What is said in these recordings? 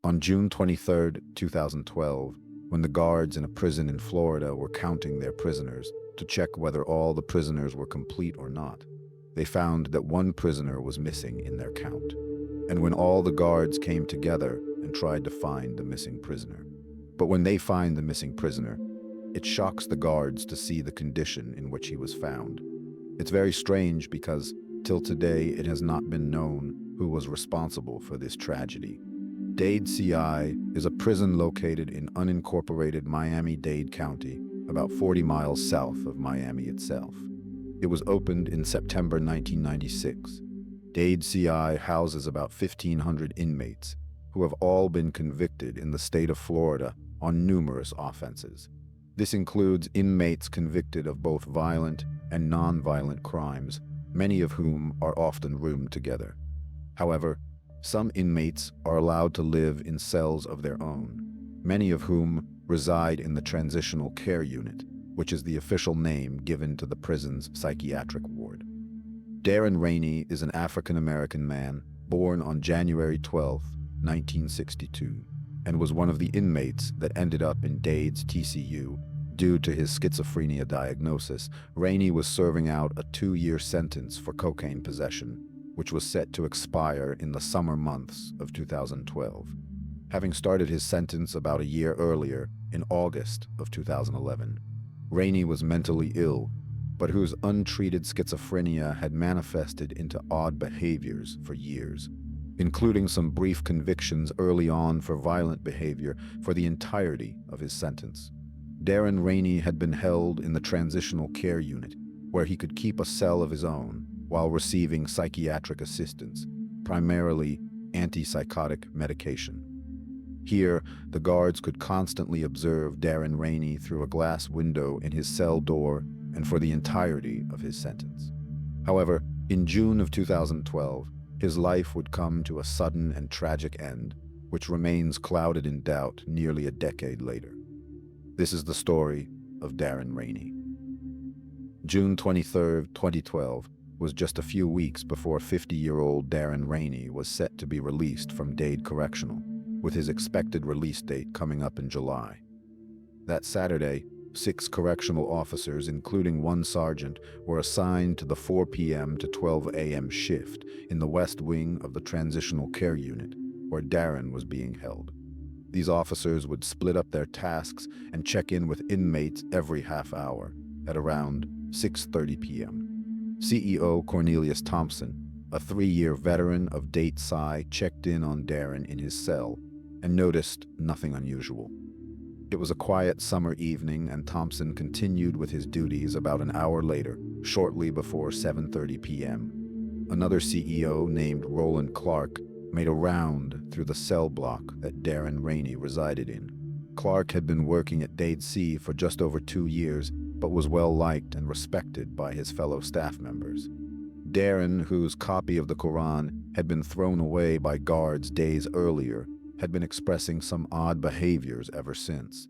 On June 23, 2012, when the guards in a prison in Florida were counting their prisoners to check whether all the prisoners were complete or not, they found that one prisoner was missing in their count. And when all the guards came together and tried to find the missing prisoner. But when they find the missing prisoner, it shocks the guards to see the condition in which he was found. It's very strange because, till today, it has not been known who was responsible for this tragedy. Dade CI is a prison located in unincorporated Miami-Dade County, about 40 miles south of Miami itself. It was opened in September 1996. Dade CI houses about 1,500 inmates who have all been convicted in the state of Florida on numerous offenses. This includes inmates convicted of both violent and non-violent crimes, many of whom are often roomed together. However, some inmates are allowed to live in cells of their own, many of whom reside in the Transitional Care Unit, which is the official name given to the prison's psychiatric ward. Darren Rainey is an African-American man born on January 12, 1962, and was one of the inmates that ended up in Dade's TCU. Due to his schizophrenia diagnosis, Rainey was serving out a 2-year sentence for cocaine possession, which was set to expire in the summer months of 2012. Having started his sentence about a year earlier, in August of 2011, Rainey was mentally ill, but whose untreated schizophrenia had manifested into odd behaviors for years, including some brief convictions early on for violent behavior for the entirety of his sentence. Darren Rainey had been held in the Transitional Care Unit, where he could keep a cell of his own while receiving psychiatric assistance, primarily antipsychotic medication. Here, the guards could constantly observe Darren Rainey through a glass window in his cell door and for the entirety of his sentence. However, in June of 2012, his life would come to a sudden and tragic end, which remains clouded in doubt nearly a decade later. This is the story of Darren Rainey. June 23, 2012, was just a few weeks before 50-year-old Darren Rainey was set to be released from Dade Correctional, with his expected release date coming up in July. That Saturday, 6 correctional officers, including one sergeant, were assigned to the 4 p.m. to 12 a.m. shift in the West Wing of the Transitional Care Unit, where Darren was being held. These officers would split up their tasks and check in with inmates every half hour at around 6:30 p.m. CEO Cornelius Thompson, a 3-year veteran of Dade Psy, checked in on Darren in his cell and noticed nothing unusual. It was a quiet summer evening, and Thompson continued with his duties about an hour later, shortly before 7:30 p.m. Another CEO named Roland Clark made a round through the cell block that Darren Rainey resided in. Clark had been working at Dade C for just over 2 years, but was well liked and respected by his fellow staff members. Darren, whose copy of the Quran had been thrown away by guards days earlier, had been expressing some odd behaviors ever since.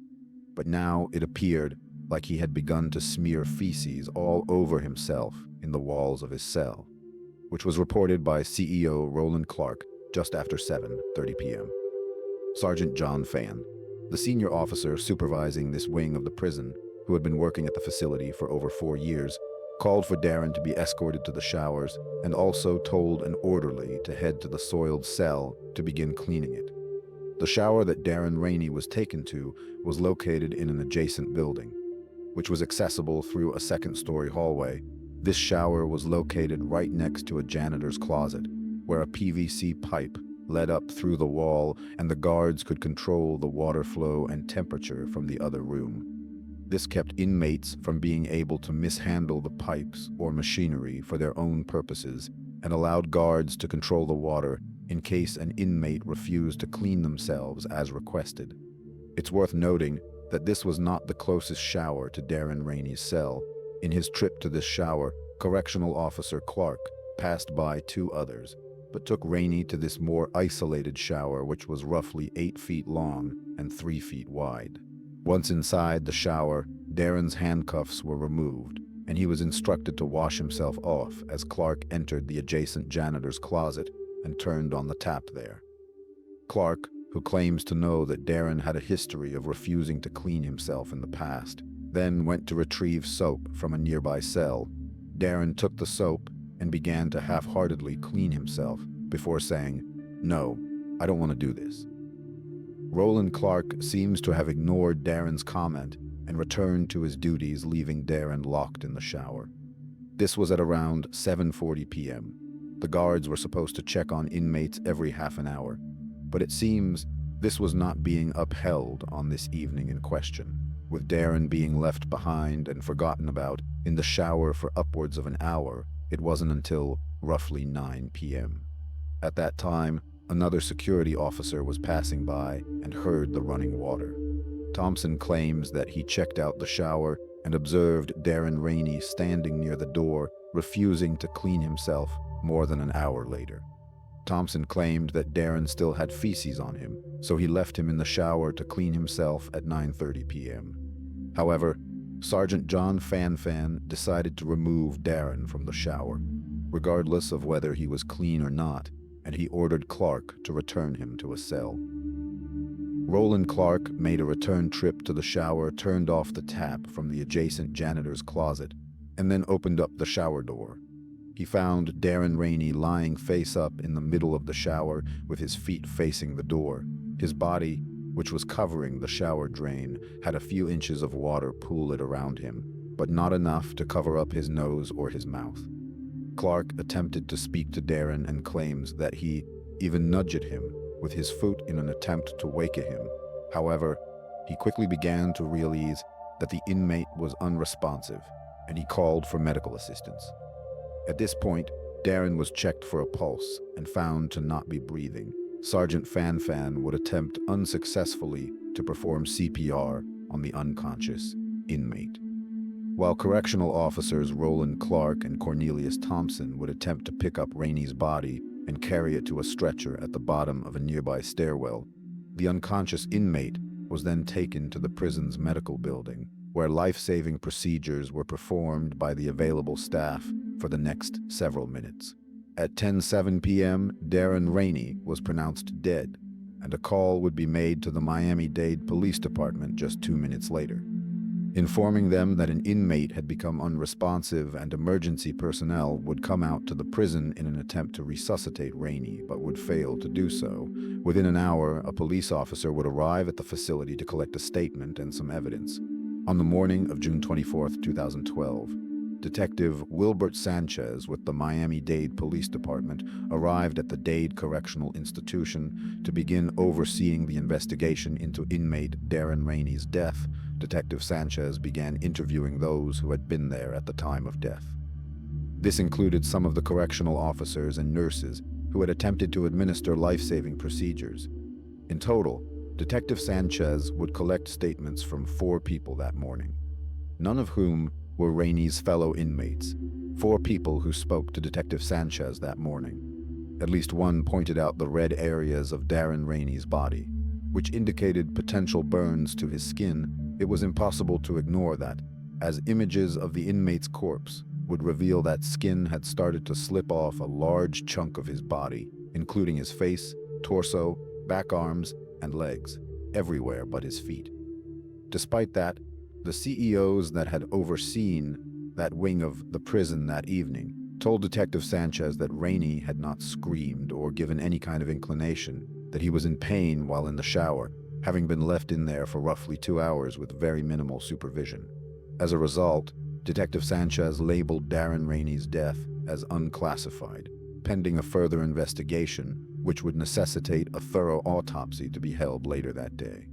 But now it appeared like he had begun to smear feces all over himself in the walls of his cell, which was reported by CEO Roland Clark just after 7:30 p.m. Sergeant John Fan, the senior officer supervising this wing of the prison, who had been working at the facility for over 4 years, called for Darren to be escorted to the showers and also told an orderly to head to the soiled cell to begin cleaning it. The shower that Darren Rainey was taken to was located in an adjacent building, which was accessible through a second-story hallway. This shower was located right next to a janitor's closet, where a PVC pipe led up through the wall and the guards could control the water flow and temperature from the other room. This kept inmates from being able to mishandle the pipes or machinery for their own purposes and allowed guards to control the water in case an inmate refused to clean themselves as requested. It's worth noting that this was not the closest shower to Darren Rainey's cell. In his trip to this shower, Correctional Officer Clark passed by 2 others, but took Rainey to this more isolated shower, which was roughly 8 feet long and 3 feet wide. Once inside the shower, Darren's handcuffs were removed, and he was instructed to wash himself off as Clark entered the adjacent janitor's closet and turned on the tap there. Clark, who claims to know that Darren had a history of refusing to clean himself in the past, then went to retrieve soap from a nearby cell. Darren took the soap and began to half-heartedly clean himself before saying, "No, I don't want to do this." Roland Clark seems to have ignored Darren's comment and returned to his duties, leaving Darren locked in the shower. This was at around 7:40 p.m. The guards were supposed to check on inmates every half an hour, but it seems this was not being upheld on this evening in question, with Darren being left behind and forgotten about in the shower for upwards of an hour. It wasn't until roughly 9 p.m. At that time, another security officer was passing by and heard the running water. Thompson claims that he checked out the shower and observed Darren Rainey standing near the door, refusing to clean himself more than an hour later. Thompson claimed that Darren still had feces on him, so he left him in the shower to clean himself at 9:30 p.m. However, Sergeant John Fanfan decided to remove Darren from the shower, regardless of whether he was clean or not, and he ordered Clark to return him to a cell. Roland Clark made a return trip to the shower, turned off the tap from the adjacent janitor's closet, and then opened up the shower door. He found Darren Rainey lying face up in the middle of the shower with his feet facing the door. His body, which was covering the shower drain, had a few inches of water pooled around him, but not enough to cover up his nose or his mouth. Clark attempted to speak to Darren and claims that he even nudged him with his foot in an attempt to wake him. However, he quickly began to realize that the inmate was unresponsive, and he called for medical assistance. At this point, Darren was checked for a pulse and found to not be breathing. Sergeant Fanfan would attempt unsuccessfully to perform CPR on the unconscious inmate, while correctional officers Roland Clark and Cornelius Thompson would attempt to pick up Rainey's body and carry it to a stretcher at the bottom of a nearby stairwell. The unconscious inmate was then taken to the prison's medical building, where life-saving procedures were performed by the available staff for the next several minutes. At 10:07 p.m., Darren Rainey was pronounced dead, and a call would be made to the Miami-Dade Police Department just 2 minutes later, informing them that an inmate had become unresponsive and emergency personnel would come out to the prison in an attempt to resuscitate Rainey, but would fail to do so. Within an hour, a police officer would arrive at the facility to collect a statement and some evidence. On the morning of June 24, 2012, Detective Wilbert Sanchez with the Miami-Dade Police Department arrived at the Dade Correctional Institution to begin overseeing the investigation into inmate Darren Rainey's death. Detective Sanchez began interviewing those who had been there at the time of death. This included some of the correctional officers and nurses who had attempted to administer life-saving procedures. In total, Detective Sanchez would collect statements from 4 people that morning, none of whom were Rainey's fellow inmates. 4 people who spoke to Detective Sanchez that morning. At least one pointed out the red areas of Darren Rainey's body, which indicated potential burns to his skin. It was impossible to ignore that, as images of the inmate's corpse would reveal that skin had started to slip off a large chunk of his body, including his face, torso, back arms, and legs, everywhere but his feet. Despite that, the CEOs that had overseen that wing of the prison that evening told Detective Sanchez that Rainey had not screamed or given any kind of inclination, that he was in pain while in the shower, having been left in there for roughly 2 hours with very minimal supervision. As a result, Detective Sanchez labeled Darren Rainey's death as unclassified, pending a further investigation, which would necessitate a thorough autopsy to be held later that day.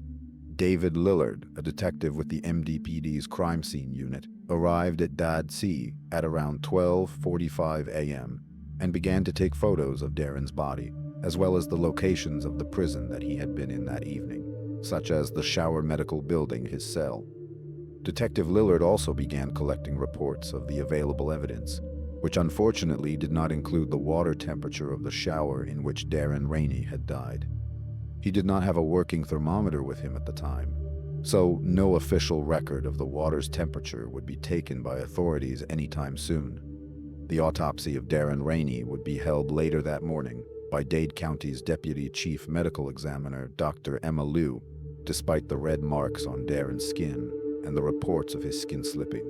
David Lillard, a detective with the MDPD's crime scene unit, arrived at Dade C at around 12:45 a.m. and began to take photos of Darren's body, as well as the locations of the prison that he had been in that evening, such as the Shower Medical Building, his cell. Detective Lillard also began collecting reports of the available evidence, which unfortunately did not include the water temperature of the shower in which Darren Rainey had died. He did not have a working thermometer with him at the time, so no official record of the water's temperature would be taken by authorities anytime soon. The autopsy of Darren Rainey would be held later that morning by Dade County's Deputy Chief Medical Examiner, Dr. Emma Liu, despite the red marks on Darren's skin and the reports of his skin slipping.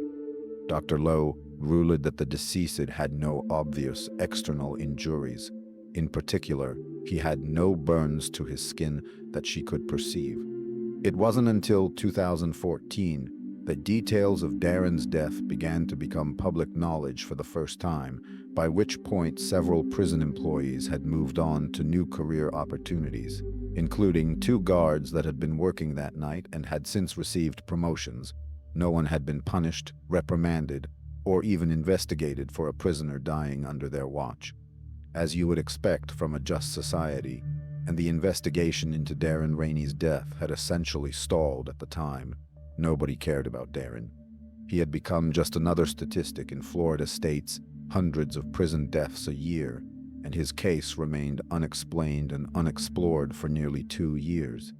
Dr. Lowe ruled that the deceased had no obvious external injuries. In particular, he had no burns to his skin that she could perceive. It wasn't until 2014 that details of Darren's death began to become public knowledge for the first time, by which point several prison employees had moved on to new career opportunities, including 2 guards that had been working that night and had since received promotions. No one had been punished, reprimanded, or even investigated for a prisoner dying under their watch, as you would expect from a just society, and the investigation into Darren Rainey's death had essentially stalled at the time. Nobody cared about Darren. He had become just another statistic in Florida state's hundreds of prison deaths a year, and his case remained unexplained and unexplored for nearly 2 years.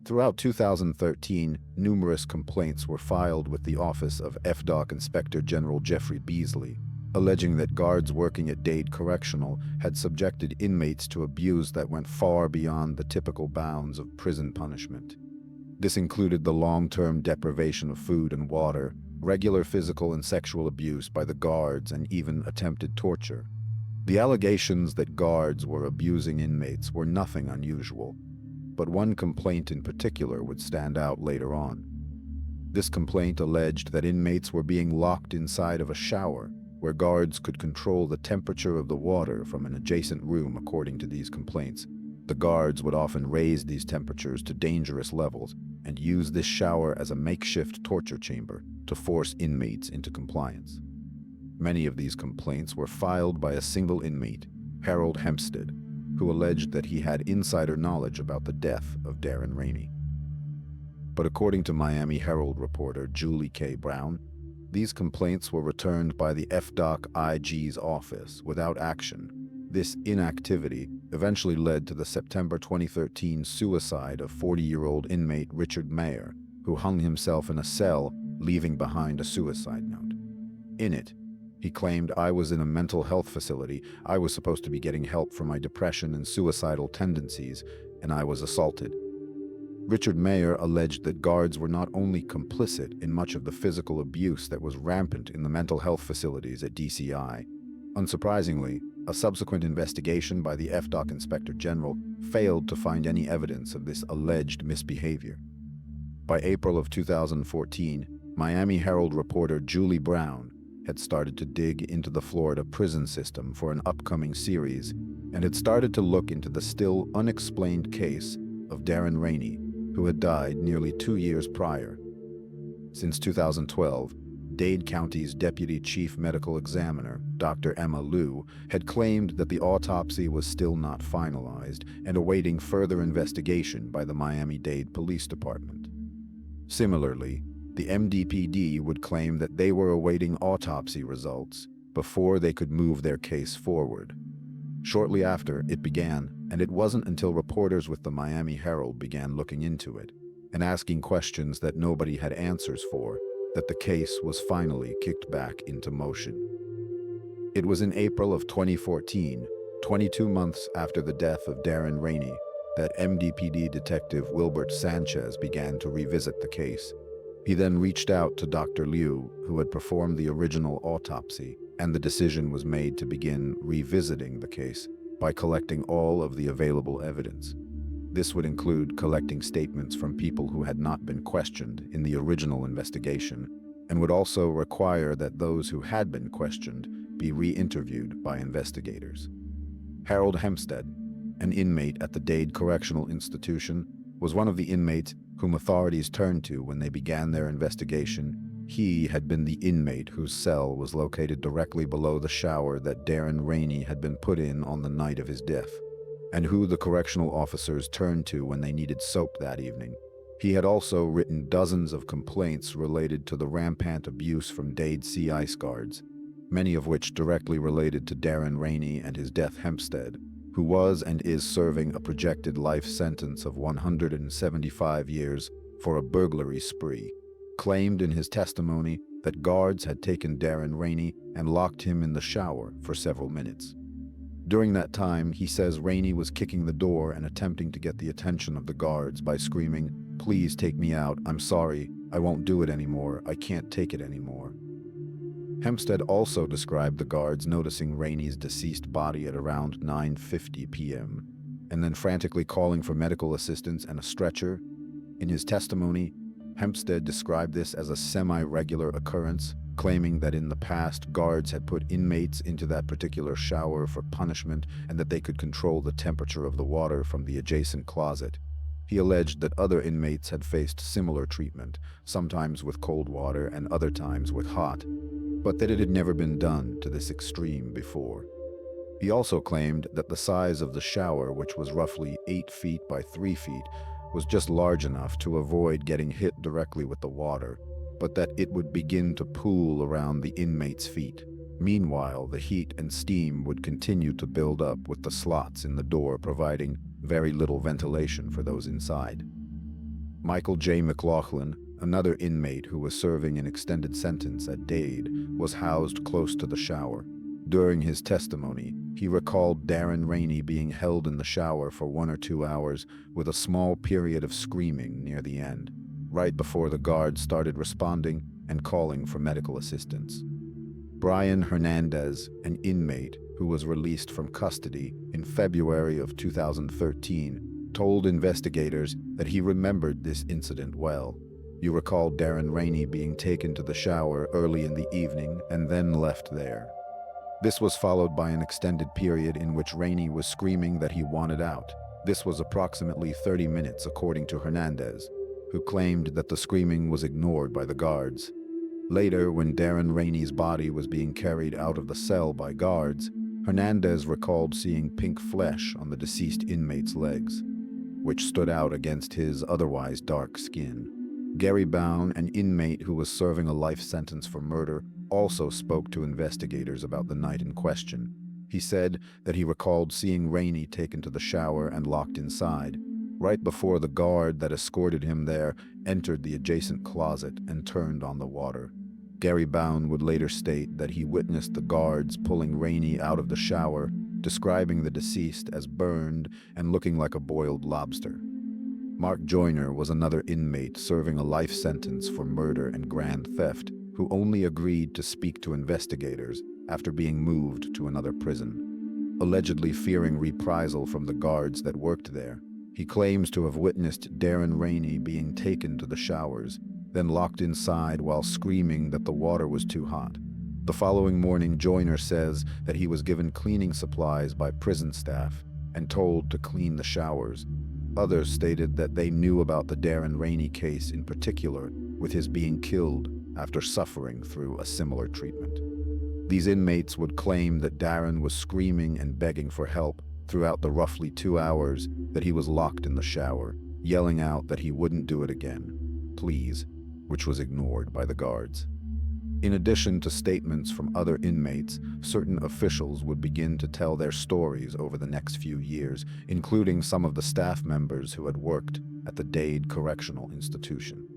Throughout 2013, numerous complaints were filed with the Office of FDOC Inspector General Jeffrey Beasley, alleging that guards working at Dade Correctional had subjected inmates to abuse that went far beyond the typical bounds of prison punishment. This included the long-term deprivation of food and water, regular physical and sexual abuse by the guards, and even attempted torture. The allegations that guards were abusing inmates were nothing unusual, but one complaint in particular would stand out later on. This complaint alleged that inmates were being locked inside of a shower, where guards could control the temperature of the water from an adjacent room. According to these complaints, the guards would often raise these temperatures to dangerous levels and use this shower as a makeshift torture chamber to force inmates into compliance. Many of these complaints were filed by a single inmate, Harold Hempstead, who alleged that he had insider knowledge about the death of Darren Rainey. But according to Miami Herald reporter Julie K. Brown, these complaints were returned by the FDOC IG's office without action. This inactivity eventually led to the September 2013 suicide of 40-year-old inmate Richard Mayer, who hung himself in a cell, leaving behind a suicide note. In it, he claimed, "I was in a mental health facility, I was supposed to be getting help for my depression and suicidal tendencies, and I was assaulted." Richard Mayer alleged that guards were not only complicit in much of the physical abuse that was rampant in the mental health facilities at DCI. Unsurprisingly, a subsequent investigation by the FDOC Inspector General failed to find any evidence of this alleged misbehavior. By April of 2014, Miami Herald reporter Julie Brown had started to dig into the Florida prison system for an upcoming series and had started to look into the still unexplained case of Darren Rainey, who had died nearly 2 years prior. Since 2012, Dade County's Deputy Chief Medical Examiner, Dr. Emma Liu, had claimed that the autopsy was still not finalized and awaiting further investigation by the Miami-Dade Police Department. Similarly, the MDPD would claim that they were awaiting autopsy results before they could move their case forward. Shortly after, it began, and it wasn't until reporters with the Miami Herald began looking into it and asking questions that nobody had answers for, that the case was finally kicked back into motion. It was in April of 2014, 22 months after the death of Darren Rainey, that MDPD Detective Wilbert Sanchez began to revisit the case. He then reached out to Dr. Liu, who had performed the original autopsy, and the decision was made to begin revisiting the case by collecting all of the available evidence. This would include collecting statements from people who had not been questioned in the original investigation, and would also require that those who had been questioned be re-interviewed by investigators. Harold Hempstead, an inmate at the Dade Correctional Institution, was one of the inmates whom authorities turned to when they began their investigation. He had been the inmate whose cell was located directly below the shower that Darren Rainey had been put in on the night of his death, and who the correctional officers turned to when they needed soap that evening. He had also written dozens of complaints related to the rampant abuse from Dade ICE guards, many of which directly related to Darren Rainey and his death. Hempstead, who was and is serving a projected life sentence of 175 years for a burglary spree, claimed in his testimony that guards had taken Darren Rainey and locked him in the shower for several minutes. During that time, he says Rainey was kicking the door and attempting to get the attention of the guards by screaming, "Please take me out, I'm sorry, I won't do it anymore, I can't take it anymore." Hempstead also described the guards noticing Rainey's deceased body at around 9:50 p.m. and then frantically calling for medical assistance and a stretcher. In his testimony, Hempstead described this as a semi-regular occurrence, claiming that in the past guards had put inmates into that particular shower for punishment and that they could control the temperature of the water from the adjacent closet. He alleged that other inmates had faced similar treatment, sometimes with cold water and other times with hot, but that it had never been done to this extreme before. He also claimed that the size of the shower, which was roughly 8 feet by 3 feet, was just large enough to avoid getting hit directly with the water, but that it would begin to pool around the inmates' feet. Meanwhile, the heat and steam would continue to build up with the slots in the door, providing very little ventilation for those inside. Michael J. McLaughlin, another inmate who was serving an extended sentence at Dade, was housed close to the shower. During his testimony, he recalled Darren Rainey being held in the shower for 1 or 2 hours with a small period of screaming near the end, right before the guards started responding and calling for medical assistance. Brian Hernandez, an inmate who was released from custody in February of 2013, told investigators that he remembered this incident well. "You recall Darren Rainey being taken to the shower early in the evening and then left there. This was followed by an extended period in which Rainey was screaming that he wanted out. This was approximately 30 minutes, according to Hernandez, who claimed that the screaming was ignored by the guards. Later, when Darren Rainey's body was being carried out of the cell by guards, Hernandez recalled seeing pink flesh on the deceased inmate's legs, which stood out against his otherwise dark skin. Gary Bown, an inmate who was serving a life sentence for murder, also spoke to investigators about the night in question. He said that he recalled seeing Rainey taken to the shower and locked inside, right before the guard that escorted him there entered the adjacent closet and turned on the water. Gary Bown would later state that he witnessed the guards pulling Rainey out of the shower, describing the deceased as burned and looking like a boiled lobster. Mark Joyner was another inmate serving a life sentence for murder and grand theft, who only agreed to speak to investigators after being moved to another prison. Allegedly fearing reprisal from the guards that worked there, he claims to have witnessed Darren Rainey being taken to the showers, then locked inside while screaming that the water was too hot. The following morning, Joyner says that he was given cleaning supplies by prison staff and told to clean the showers. Others stated that they knew about the Darren Rainey case in particular, with his being killed after suffering through a similar treatment. These inmates would claim that Darren was screaming and begging for help throughout the roughly 2 hours that he was locked in the shower, yelling out that he wouldn't do it again, please, which was ignored by the guards. In addition to statements from other inmates, certain officials would begin to tell their stories over the next few years, including some of the staff members who had worked at the Dade Correctional Institution.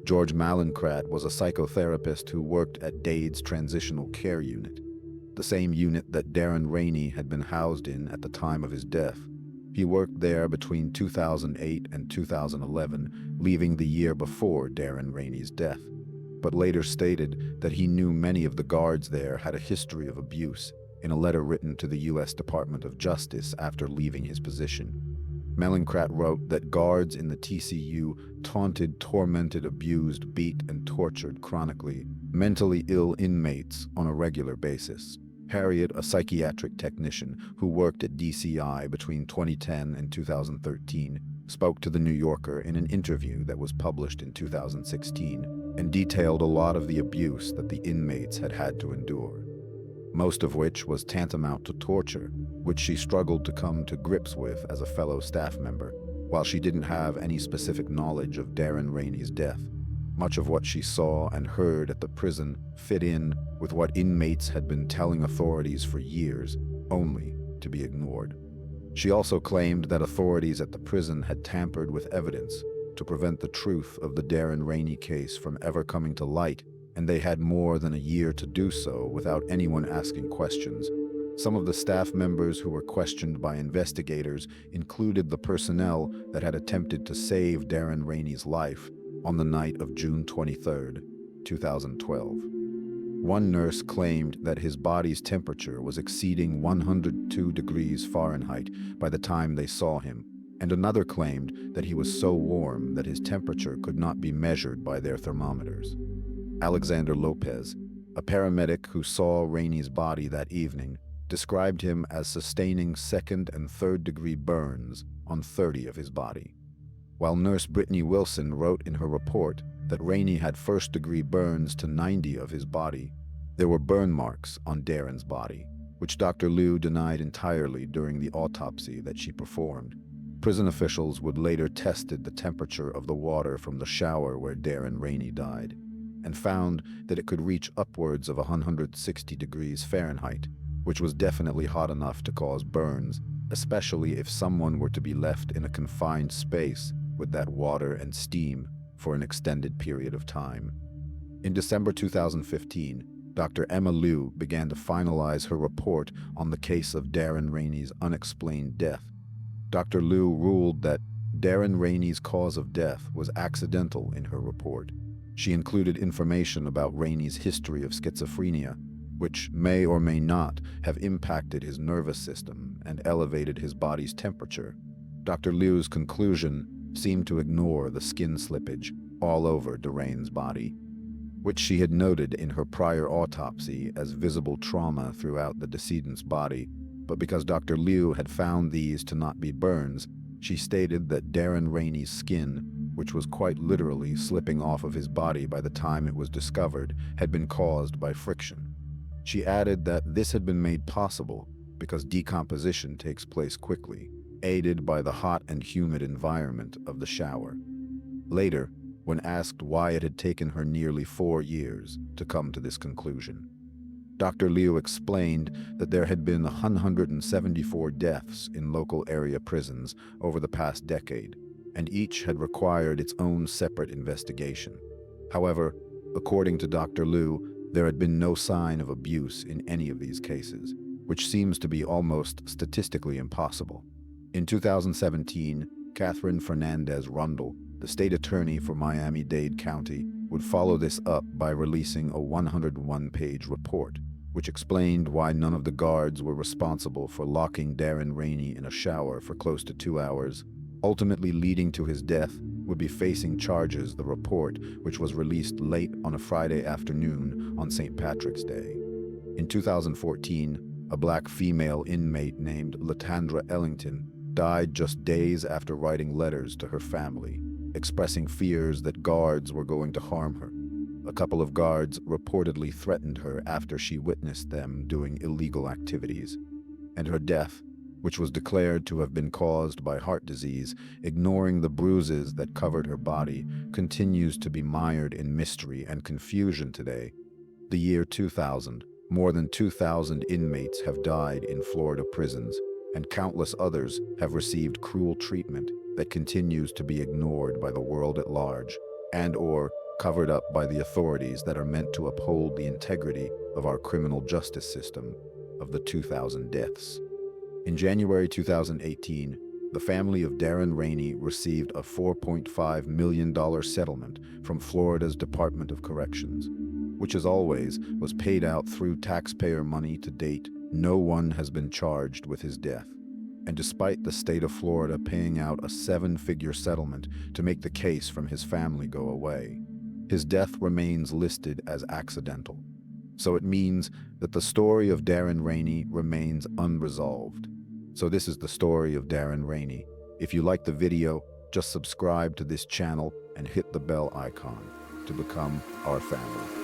George Mallinckrodt was a psychotherapist who worked at Dade's Transitional Care Unit, the same unit that Darren Rainey had been housed in at the time of his death. He worked there between 2008 and 2011, leaving the year before Darren Rainey's death, but later stated that he knew many of the guards there had a history of abuse in a letter written to the U.S. Department of Justice after leaving his position. Mallinckrodt wrote that guards in the TCU taunted, tormented, abused, beat, and tortured chronically mentally ill inmates on a regular basis. Harriet, a psychiatric technician who worked at DCI between 2010 and 2013, spoke to The New Yorker in an interview that was published in 2016 and detailed a lot of the abuse that the inmates had had to endure, most of which was tantamount to torture, which she struggled to come to grips with as a fellow staff member, while she didn't have any specific knowledge of Darren Rainey's death. Much of what she saw and heard at the prison fit in with what inmates had been telling authorities for years, only to be ignored. She also claimed that authorities at the prison had tampered with evidence to prevent the truth of the Darren Rainey case from ever coming to light and they had more than a year to do so without anyone asking questions. Some of the staff members who were questioned by investigators included the personnel that had attempted to save Darren Rainey's life on the night of June 23, 2012. One nurse claimed that his body's temperature was exceeding 102 degrees Fahrenheit by the time they saw him, and another claimed that he was so warm that his temperature could not be measured by their thermometers. Alexander Lopez, a paramedic who saw Rainey's body that evening, described him as sustaining second and third degree burns on 30 of his body, while nurse Brittany Wilson wrote in her report that Rainey had first degree burns to 90 of his body. There were burn marks on Darren's body, which Dr. Liu denied entirely during the autopsy that she performed. Prison officials would later tested the temperature of the water from the shower where Darren Rainey died, and found that it could reach upwards of 160 degrees Fahrenheit, which was definitely hot enough to cause burns, especially if someone were to be left in a confined space with that water and steam for an extended period of time. In December 2015, Dr. Emma Liu began to finalize her report on the case of Darren Rainey's unexplained death. Dr. Liu ruled that Darren Rainey's cause of death was accidental in her report. She included information about Rainey's history of schizophrenia, which may or may not have impacted his nervous system and elevated his body's temperature. Dr. Liu's conclusion seemed to ignore the skin slippage all over Darren's body, which she had noted in her prior autopsy as visible trauma throughout the decedent's body. But because Dr. Liu had found these to not be burns, she stated that Darren Rainey's skin, which was quite literally slipping off of his body by the time it was discovered, had been caused by friction. She added that this had been made possible because decomposition takes place quickly, aided by the hot and humid environment of the shower. Later, when asked why it had taken her nearly 4 years to come to this conclusion, Dr. Liu explained that there had been 174 deaths in local area prisons over the past decade, and each had required its own separate investigation. However, according to Dr. Liu, there had been no sign of abuse in any of these cases, which seems to be almost statistically impossible. In 2017, Catherine Fernandez Rundle, the state attorney for Miami-Dade County, would follow this up by releasing a 101-page report, which explained why none of the guards were responsible for locking Darren Rainey in a shower for close to 2 hours, ultimately leading to his death, would be facing charges. The report, which was released late on a Friday afternoon on St. Patrick's Day. In 2014, a black female inmate named Latandra Ellington died just days after writing letters to her family, expressing fears that guards were going to harm her. A couple of guards reportedly threatened her after she witnessed them doing illegal activities, and her death, which was declared to have been caused by heart disease, ignoring the bruises that covered her body, continues to be mired in mystery and confusion today. The year 2000, more than 2,000 inmates have died in Florida prisons, and countless others have received cruel treatment that continues to be ignored by the world at large, and/or covered up by the authorities that are meant to uphold the integrity of our criminal justice system. Of the 2,000 deaths, in January 2018, the family of Darren Rainey received a $4.5 million settlement from Florida's Department of Corrections, which, as always, was paid out through taxpayer money. To date, no one has been charged with his death. And despite the state of Florida paying out a 7-figure settlement to make the case from his family go away, his death remains listed as accidental. So it means that the story of Darren Rainey remains unresolved. So this is the story of Darren Rainey. If you like the video, just subscribe to this channel and hit the bell icon to become our family.